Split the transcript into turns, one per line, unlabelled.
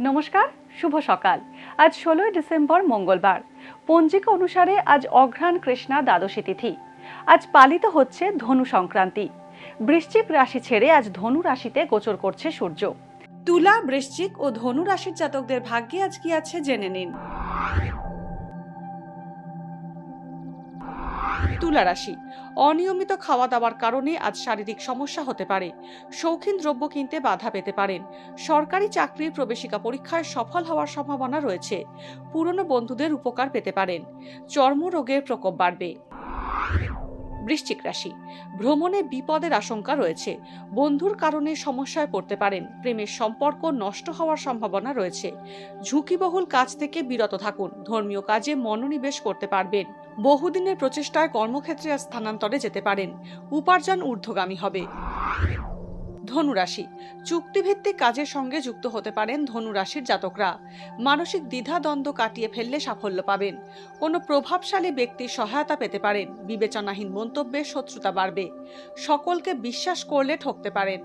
নমস্কার, শুভ সকাল। আজ 16ই ডিসেম্বর মঙ্গলবার। পঞ্জিকা অনুসারে আজ অঘ্রাণ কৃষ্ণা দ্বাদশী তিথি। আজ পালিত হচ্ছে ধনু সংক্রান্তি। বৃশ্চিক রাশি ছেড়ে আজ ধনু রাশিতে গোচর করছে সূর্য। তুলা, বৃশ্চিক ও ধনু রাশির জাতকদের ভাগ্যে আজ কি আছে জেনে নিন। তুলা রাশি, অনিয়মিত খাওয়া দাওয়ার কারণে আজ শারীরিক সমস্যা হতে পারে। শৌখিন দ্রব্য কিনতে বাধা পেতে পারেন। সরকারি চাকরির প্রবেশিকা পরীক্ষায় সফল হওয়ার সম্ভাবনা রয়েছে। পুরনো বন্ধুদের উপকার পেতে পারেন। চর্মরোগের প্রকোপ বাড়বে। বৃশ্চিক রাশি, ভ্রমণে বিপদের আশঙ্কা রয়েছে। বন্ধুর কারণে সমস্যায় পড়তে পারেন। প্রেমের সম্পর্ক নষ্ট হওয়ার সম্ভাবনা রয়েছে। ঝুঁকিবহুল কাজ থেকে বিরত থাকুন। ধর্মীয় কাজে মনোনিবেশ করতে পারবেন। বহুদিনের প্রচেষ্টায় কর্মক্ষেত্রে স্থানান্তরে যেতে পারেন। উপার্জন ঊর্ধ্বগামী হবে। ধনুরাশি, চুক্তিভিত্তিক কাজের সঙ্গে যুক্ত হতে পারেন ধনু রাশির জাতকরা। মানসিক দ্বিধাদ্বন্দ্ব কাটিয়ে ফেললে সাফল্য পাবেন। কোনো প্রভাবশালী ব্যক্তির সহায়তা পেতে পারেন। বিবেচনাহীন মন্তব্যে শত্রুতা বাড়বে। সকলকে বিশ্বাস করলে ঠকতে পারেন।